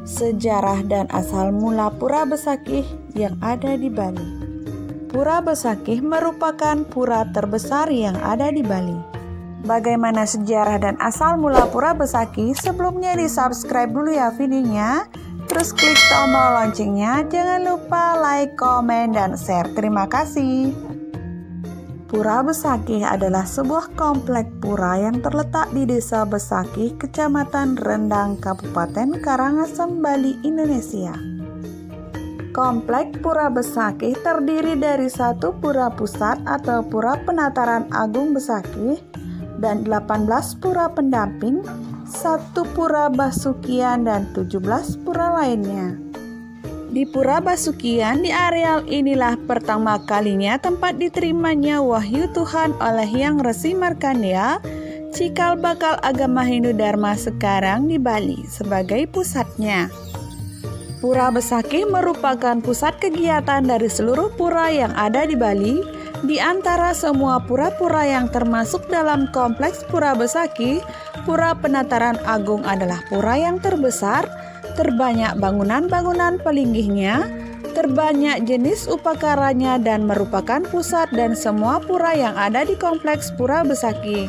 Sejarah dan asal mula Pura Besakih yang ada di Bali. Pura Besakih merupakan pura terbesar yang ada di Bali. Bagaimana sejarah dan asal mula Pura Besakih? Sebelumnya di-subscribe dulu ya videonya. Terus klik tombol loncengnya. Jangan lupa like, komen, dan share. Terima kasih. Pura Besakih adalah sebuah komplek pura yang terletak di Desa Besakih, Kecamatan Rendang, Kabupaten Karangasem, Bali, Indonesia. Komplek Pura Besakih terdiri dari satu pura pusat atau Pura Penataran Agung Besakih dan 18 pura pendamping, satu pura Basukian, dan 17 pura lainnya. Di Pura Basukian, di areal inilah pertama kalinya tempat diterimanya wahyu Tuhan oleh Hyang Resi Markandeya, cikal bakal agama Hindu Dharma sekarang di Bali sebagai pusatnya. Pura Besakih merupakan pusat kegiatan dari seluruh pura yang ada di Bali. Di antara semua pura-pura yang termasuk dalam kompleks Pura Besakih, Pura Penataran Agung adalah pura yang terbesar, terbanyak bangunan-bangunan pelinggihnya, terbanyak jenis upakaranya, dan merupakan pusat dan semua pura yang ada di kompleks Pura Besakih.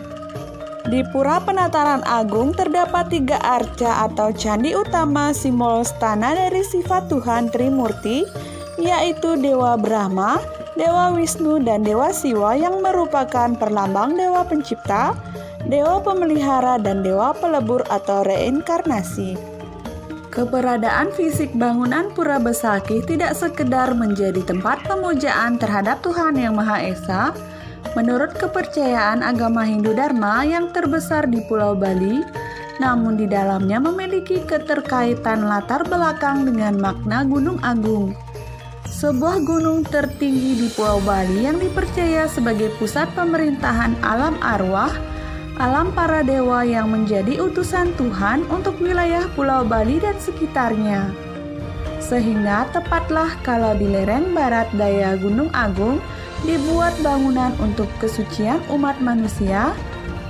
Di Pura Penataran Agung terdapat 3 arca atau candi utama simbol stana dari sifat Tuhan Trimurti, yaitu Dewa Brahma, Dewa Wisnu, dan Dewa Siwa yang merupakan perlambang Dewa Pencipta, Dewa Pemelihara, dan Dewa Pelebur atau reinkarnasi. Keberadaan fisik bangunan Pura Besakih tidak sekedar menjadi tempat pemujaan terhadap Tuhan Yang Maha Esa. Menurut kepercayaan agama Hindu Dharma yang terbesar di Pulau Bali, namun di dalamnya memiliki keterkaitan latar belakang dengan makna Gunung Agung, sebuah gunung tertinggi di Pulau Bali yang dipercaya sebagai pusat pemerintahan alam arwah, alam para dewa yang menjadi utusan Tuhan untuk wilayah Pulau Bali dan sekitarnya. Sehingga tepatlah kalau di lereng barat daya Gunung Agung dibuat bangunan untuk kesucian umat manusia,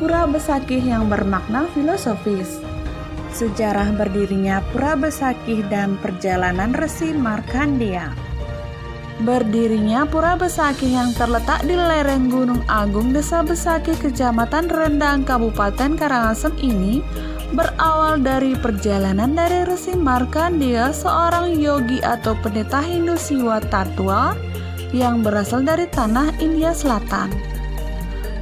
Pura Besakih yang bermakna filosofis. Sejarah berdirinya Pura Besakih dan perjalanan Resi Markandeya. Berdirinya Pura Besakih yang terletak di lereng Gunung Agung, Desa Besakih, Kecamatan Rendang, Kabupaten Karangasem ini berawal dari perjalanan dari Resi Markandeya, seorang yogi atau pendeta Hindu Siwa Tattwa yang berasal dari tanah India Selatan.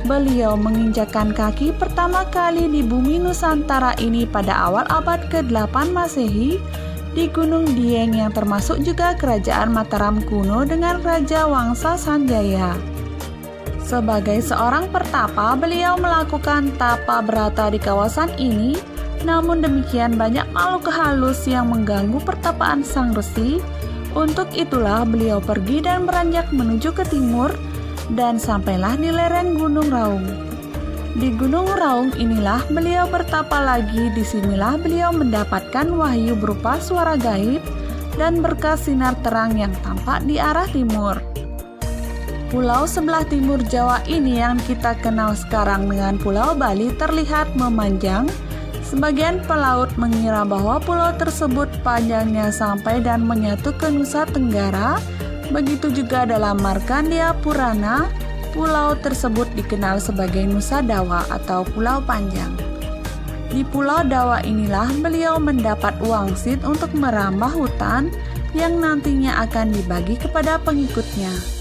Beliau menginjakkan kaki pertama kali di bumi Nusantara ini pada awal abad ke-8 Masehi di Gunung Dieng yang termasuk juga kerajaan Mataram kuno dengan Raja Wangsa Sanjaya. Sebagai seorang pertapa, beliau melakukan tapa berata di kawasan ini, namun demikian banyak makhluk halus yang mengganggu pertapaan sang resi. Untuk itulah beliau pergi dan beranjak menuju ke timur dan sampailah di lereng Gunung Raung. Di Gunung Raung inilah beliau bertapa lagi. Disinilah beliau mendapatkan wahyu berupa suara gaib dan berkas sinar terang yang tampak di arah timur. Pulau sebelah timur Jawa ini yang kita kenal sekarang dengan Pulau Bali terlihat memanjang. Sebagian pelaut mengira bahwa pulau tersebut panjangnya sampai dan menyatu ke Nusa Tenggara. Begitu juga dalam Markandeya Purana, pulau tersebut dikenal sebagai Nusa Dawa atau Pulau Panjang. Di Pulau Dawa inilah beliau mendapat wangsit untuk merambah hutan yang nantinya akan dibagi kepada pengikutnya.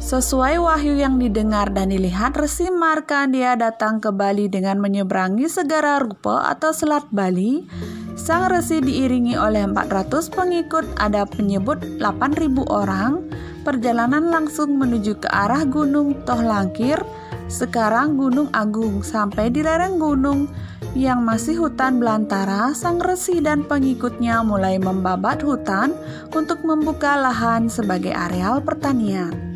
Sesuai wahyu yang didengar dan dilihat, Resi Markandeya datang ke Bali dengan menyeberangi Segara Rupa atau Selat Bali. Sang Resi diiringi oleh 400 pengikut, ada penyebut 8.000 orang. Perjalanan langsung menuju ke arah Gunung Tohlangkir, sekarang Gunung Agung. Sampai di lereng gunung yang masih hutan belantara, sang Resi dan pengikutnya mulai membabat hutan untuk membuka lahan sebagai areal pertanian.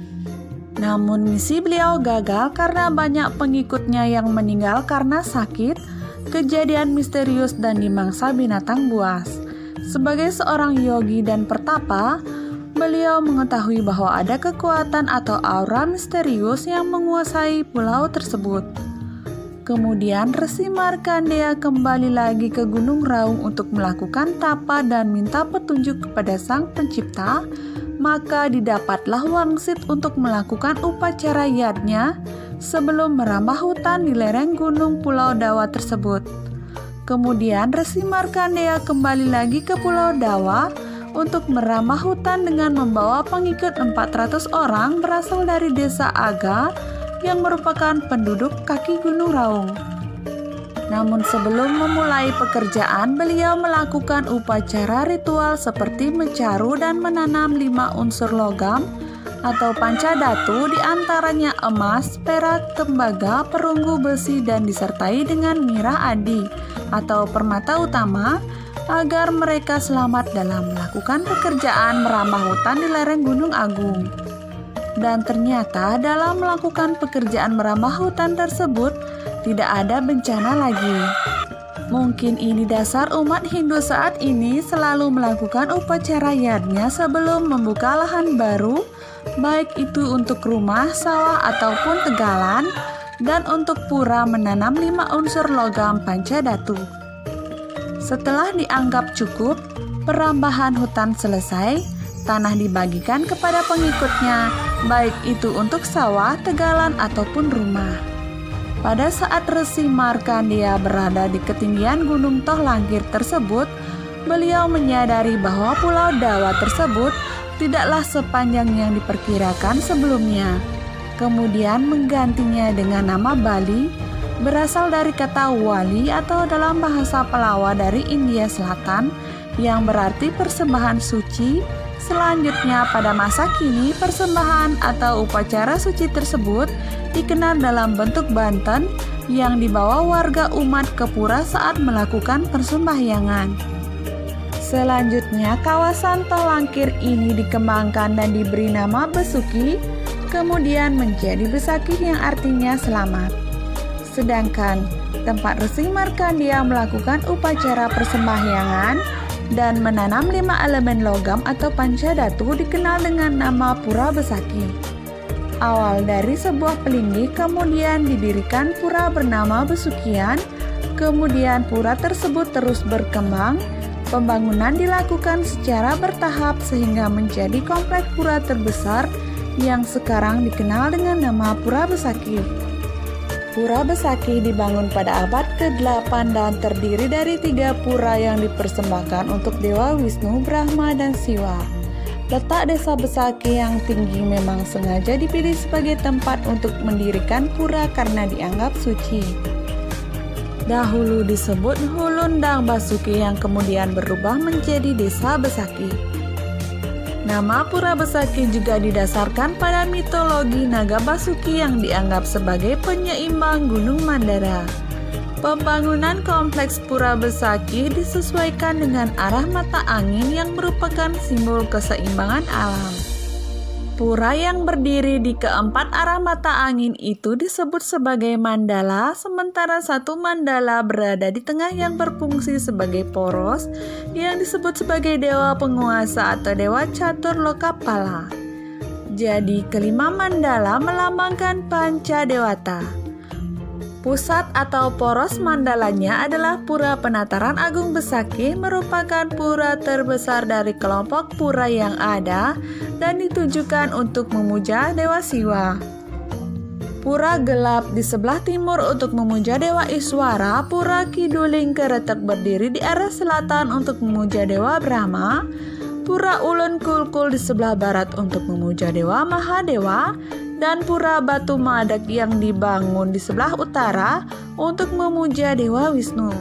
Namun misi beliau gagal karena banyak pengikutnya yang meninggal karena sakit, kejadian misterius, dan dimangsa binatang buas. Sebagai seorang yogi dan pertapa, beliau mengetahui bahwa ada kekuatan atau aura misterius yang menguasai pulau tersebut. Kemudian Resi Markandeya kembali lagi ke Gunung Raung untuk melakukan tapa dan minta petunjuk kepada Sang Pencipta. Maka didapatlah wangsit untuk melakukan upacara yadnya sebelum merambah hutan di lereng gunung Pulau Dawa tersebut. Kemudian Resi Markandeya kembali lagi ke Pulau Dawa untuk merambah hutan dengan membawa pengikut 400 orang berasal dari desa Aga yang merupakan penduduk kaki Gunung Raung. Namun sebelum memulai pekerjaan, beliau melakukan upacara ritual seperti mencaru dan menanam 5 unsur logam atau pancadatu, diantaranya emas, perak, tembaga, perunggu besi, dan disertai dengan mirah adi atau permata utama agar mereka selamat dalam melakukan pekerjaan merambah hutan di lereng Gunung Agung. Dan ternyata dalam melakukan pekerjaan merambah hutan tersebut tidak ada bencana lagi. Mungkin ini dasar umat Hindu saat ini selalu melakukan upacara yadnya sebelum membuka lahan baru, baik itu untuk rumah, sawah, ataupun tegalan, dan untuk pura menanam 5 unsur logam pancadatu. Setelah dianggap cukup, perambahan hutan selesai, tanah dibagikan kepada pengikutnya, baik itu untuk sawah, tegalan, ataupun rumah. Pada saat Resi Markandeya berada di ketinggian Gunung Tohlangkir tersebut, beliau menyadari bahwa Pulau Dawa tersebut tidaklah sepanjang yang diperkirakan sebelumnya. Kemudian menggantinya dengan nama Bali, berasal dari kata wali atau dalam bahasa Palawa dari India Selatan, yang berarti persembahan suci. Selanjutnya, pada masa kini, persembahan atau upacara suci tersebut dikenal dalam bentuk banten yang dibawa warga umat ke pura saat melakukan persembahyangan. Selanjutnya, kawasan Tohlangkir ini dikembangkan dan diberi nama Besuki, kemudian menjadi Besakih yang artinya selamat. Sedangkan tempat Resi Markandeya melakukan upacara persembahyangan dan menanam 5 elemen logam atau pancadatu dikenal dengan nama Pura Besakih. Awal dari sebuah pelinggi, kemudian didirikan pura bernama Besukian, kemudian pura tersebut terus berkembang. Pembangunan dilakukan secara bertahap sehingga menjadi kompleks pura terbesar yang sekarang dikenal dengan nama Pura Besakih. Pura Besakih dibangun pada abad ke-8 dan terdiri dari 3 pura yang dipersembahkan untuk Dewa Wisnu, Brahma, dan Siwa. Letak desa Besakih yang tinggi memang sengaja dipilih sebagai tempat untuk mendirikan pura karena dianggap suci. Dahulu disebut Hulundang Basuki yang kemudian berubah menjadi desa Besakih. Nama Pura Besakih juga didasarkan pada mitologi Naga Basuki yang dianggap sebagai penyeimbang Gunung Mandara. Pembangunan kompleks Pura Besakih disesuaikan dengan arah mata angin yang merupakan simbol keseimbangan alam. Pura yang berdiri di keempat arah mata angin itu disebut sebagai mandala, sementara satu mandala berada di tengah yang berfungsi sebagai poros yang disebut sebagai dewa penguasa atau dewa catur lokapala. Jadi kelima mandala melambangkan panca dewata. Pusat atau poros mandalanya adalah Pura Penataran Agung Besakih, merupakan pura terbesar dari kelompok pura yang ada dan ditujukan untuk memuja Dewa Siwa. Pura Gelap di sebelah timur untuk memuja Dewa Iswara. Pura Kiduling Keretek berdiri di arah selatan untuk memuja Dewa Brahma. Pura Ulun Kulkul di sebelah barat untuk memuja Dewa Mahadewa. Dan Pura Batu Madak yang dibangun di sebelah utara untuk memuja Dewa Wisnu.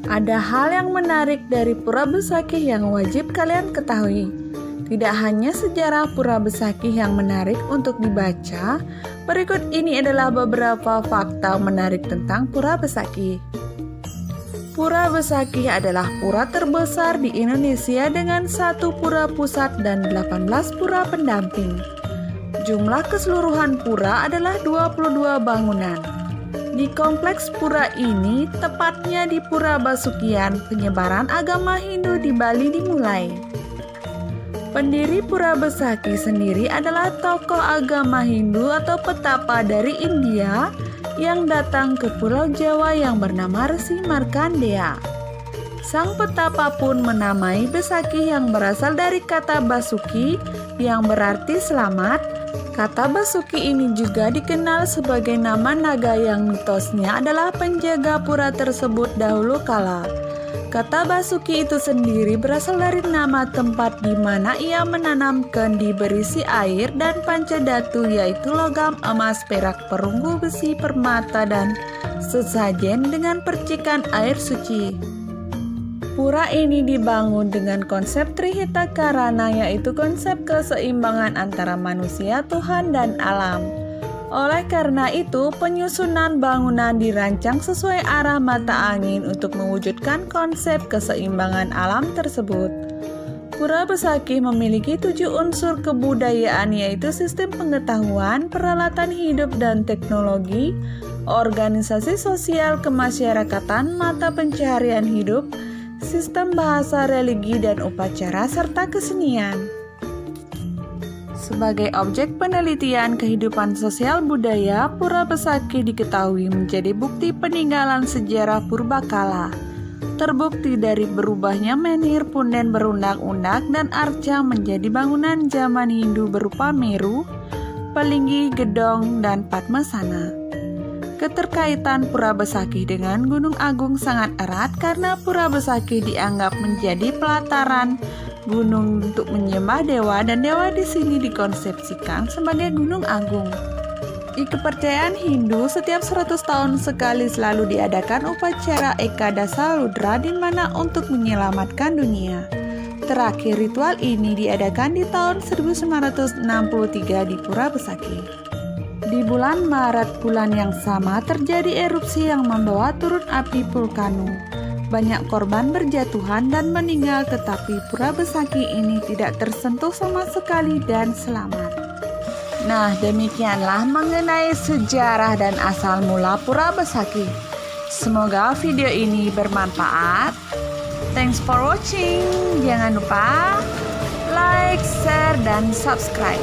Ada hal yang menarik dari Pura Besakih yang wajib kalian ketahui. Tidak hanya sejarah Pura Besakih yang menarik untuk dibaca, berikut ini adalah beberapa fakta menarik tentang Pura Besakih. Pura Besakih adalah pura terbesar di Indonesia dengan 1 pura pusat dan 18 pura pendamping. Jumlah keseluruhan pura adalah 22 bangunan. Di kompleks pura ini, tepatnya di Pura Basukian, penyebaran agama Hindu di Bali dimulai. Pendiri Pura Besakih sendiri adalah tokoh agama Hindu atau petapa dari India yang datang ke Pulau Jawa yang bernama Resi Markandeya. Sang petapa pun menamai Besaki yang berasal dari kata Basuki yang berarti selamat. Kata Basuki ini juga dikenal sebagai nama naga yang mitosnya adalah penjaga pura tersebut dahulu kala. Kata Basuki itu sendiri berasal dari nama tempat di mana ia menanam kendi berisi air dan pancadatu, yaitu logam, emas, perak, perunggu, besi, permata, dan sesajen dengan percikan air suci. Pura ini dibangun dengan konsep Trihita Karana, yaitu konsep keseimbangan antara manusia, Tuhan, dan alam. Oleh karena itu, penyusunan bangunan dirancang sesuai arah mata angin untuk mewujudkan konsep keseimbangan alam tersebut. Pura Besaki memiliki 7 unsur kebudayaan, yaitu sistem pengetahuan, peralatan hidup dan teknologi, organisasi sosial kemasyarakatan, mata pencaharian hidup, sistem bahasa, religi, dan upacara, serta kesenian. Sebagai objek penelitian kehidupan sosial budaya, Pura Besaki diketahui menjadi bukti peninggalan sejarah purbakala. Terbukti dari berubahnya menhir punden berundak-undak dan arca menjadi bangunan zaman Hindu berupa Meru, Pelinggi, Gedong, dan Padmasana. Keterkaitan Pura Besaki dengan Gunung Agung sangat erat karena Pura Besaki dianggap menjadi pelataran gunung untuk menyembah dewa, dan dewa di sini dikonsepsikan sebagai Gunung Agung. Di kepercayaan Hindu, setiap 100 tahun sekali selalu diadakan upacara Ekadasa Rudra di mana untuk menyelamatkan dunia. Terakhir ritual ini diadakan di tahun 1963 di Pura Besaki. Di bulan Maret bulan yang sama terjadi erupsi yang membawa turun api vulkano. Banyak korban berjatuhan dan meninggal, tetapi Pura Besaki ini tidak tersentuh sama sekali dan selamat. Nah, demikianlah mengenai sejarah dan asal mula Pura Besaki. Semoga video ini bermanfaat. Thanks for watching. Jangan lupa like, share, dan subscribe.